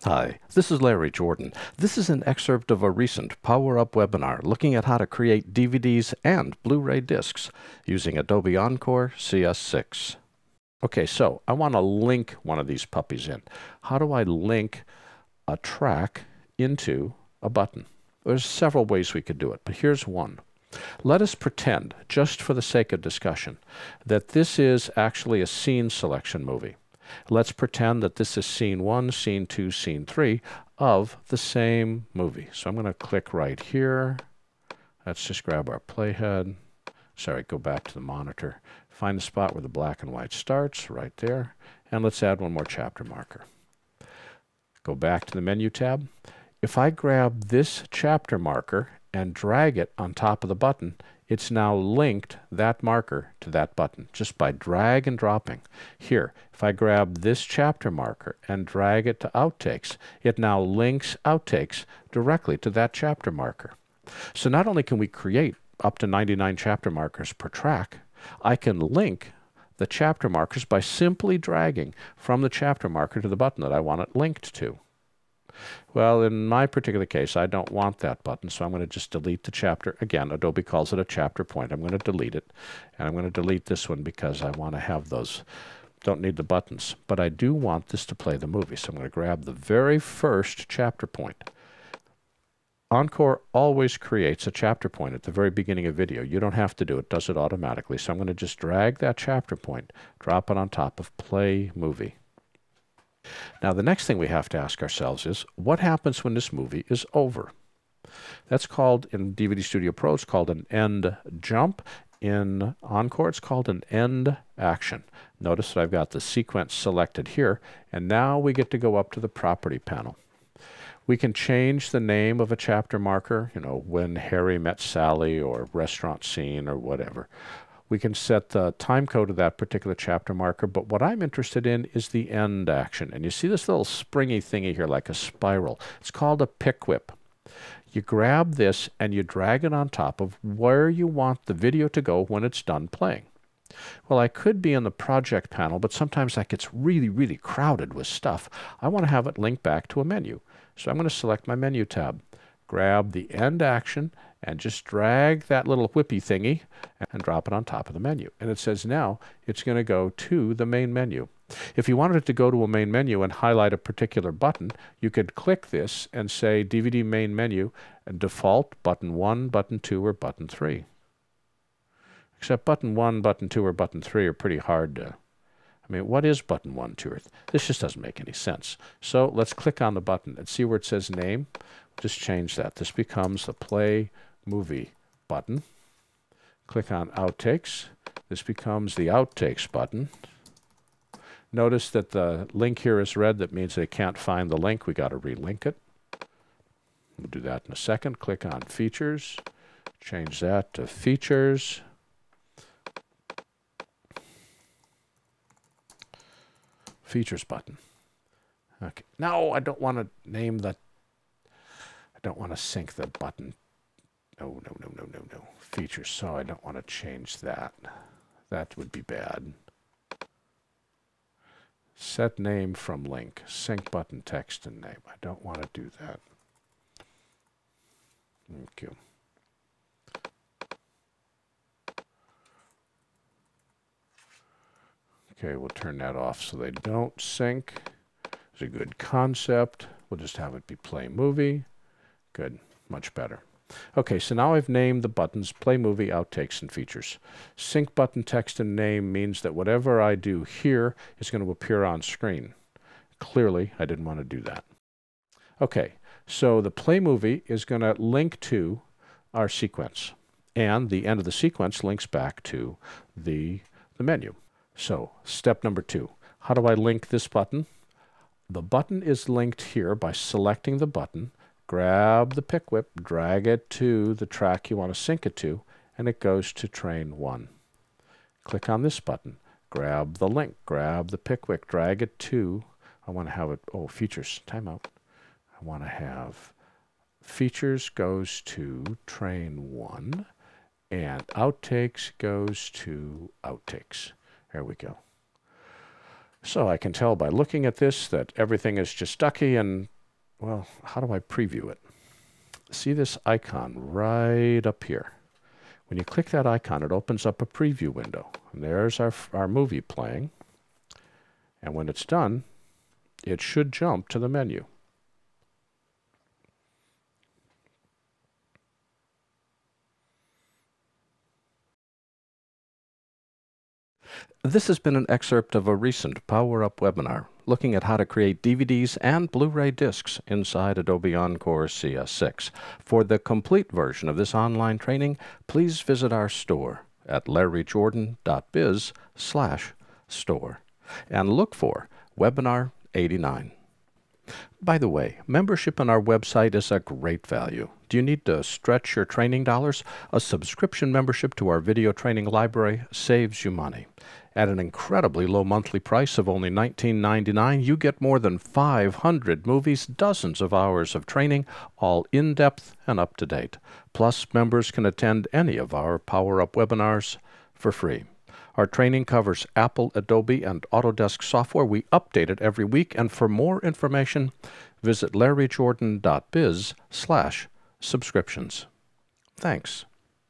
Hi, this is Larry Jordan. This is an excerpt of a recent Power Up webinar looking at how to create DVDs and Blu-ray discs using Adobe Encore CS6. Okay, so I want to link one of these puppies in. How do I link a track into a button? There's several ways we could do it, but here's one. Let us pretend, just for the sake of discussion, that this is actually a scene selection movie. Let's pretend that this is scene 1, scene 2, scene 3 of the same movie. So I'm going to click right here. Let's just grab our playhead. Sorry, go back to the monitor. Find the spot where the black and white starts, right there. And let's add one more chapter marker. Go back to the menu tab. If I grab this chapter marker and drag it on top of the button, it's now linked that marker to that button just by drag and dropping. Here, if I grab this chapter marker and drag it to Outtakes, it now links Outtakes directly to that chapter marker. So not only can we create up to 99 chapter markers per track, I can link the chapter markers by simply dragging from the chapter marker to the button that I want it linked to. Well, in my particular case, I don't want that button, so I'm going to just delete the chapter. Again, Adobe calls it a chapter point. I'm going to delete it, and I'm going to delete this one because I want to have those. Don't need the buttons, but I do want this to play the movie, so I'm going to grab the very first chapter point. Encore always creates a chapter point at the very beginning of video. You don't have to do it. It does it automatically. So I'm going to just drag that chapter point, drop it on top of Play Movie. Now, the next thing we have to ask ourselves is, what happens when this movie is over? That's called, in DVD Studio Pro, it's called an end jump. In Encore, it's called an end action. Notice that I've got the sequence selected here, and now we get to go up to the property panel. We can change the name of a chapter marker, you know, When Harry Met Sally, or restaurant scene, or whatever. We can set the time code of that particular chapter marker, but what I'm interested in is the end action. And you see this little springy thingy here, like a spiral. It's called a pick whip. You grab this and you drag it on top of where you want the video to go when it's done playing. Well, I could be in the project panel, but sometimes that gets really, really crowded with stuff. I want to have it linked back to a menu. So I'm going to select my menu tab, grab the end action, and just drag that little whippy thingy and drop it on top of the menu. And it says now it's going to go to the main menu. If you wanted it to go to a main menu and highlight a particular button, you could click this and say DVD main menu and default button 1, button 2, or button 3. Except button 1, button 2, or button 3 are pretty hard to... I mean, what is button 1, 2, or 3? This just doesn't make any sense. So let's click on the button and see where it says name. Just change that. This becomes the Play Movie button. Click on Outtakes. This becomes the Outtakes button. Notice that the link here is red. That means they can't find the link. We got to relink it. We'll do that in a second. Click on Features. Change that to Features. Features button. Okay. No, I don't want to name the... I don't want to sync the button. No. Features. So I don't want to change that. That would be bad. Set name from link. Sync button text and name. I don't want to do that. Thank you. Okay, we'll turn that off so they don't sync. It's a good concept. We'll just have it be Play Movie. Good, much better. Okay, so now I've named the buttons Play Movie, Outtakes, and Features. Sync button text and name means that whatever I do here is going to appear on screen. Clearly, I didn't want to do that. Okay, so the Play Movie is going to link to our sequence, and the end of the sequence links back to the menu. So, step number 2. How do I link this button? The button is linked here by selecting the button, grab the pick whip, drag it to the track you want to sync it to, and it goes to train 1. Click on this button, grab the link, grab the pick whip, drag it to, I want to have it, features, timeout. I want to have features goes to train 1, and outtakes goes to outtakes. There we go. So I can tell by looking at this that everything is just ducky and, well, how do I preview it? See this icon right up here. When you click that icon, it opens up a preview window. And there's our movie playing. And when it's done, it should jump to the menu. This has been an excerpt of a recent Power Up webinar looking at how to create DVDs and Blu-ray discs inside Adobe Encore CS6. For the complete version of this online training, please visit our store at larryjordan.biz/store and look for Webinar 89. By the way, membership on our website is a great value. Do you need to stretch your training dollars? A subscription membership to our video training library saves you money. At an incredibly low monthly price of only $19.99, you get more than 500 movies, dozens of hours of training, all in-depth and up-to-date. Plus, members can attend any of our Power Up webinars for free. Our training covers Apple, Adobe, and Autodesk software. We update it every week, and for more information, visit larryjordan.biz/subscriptions. Thanks.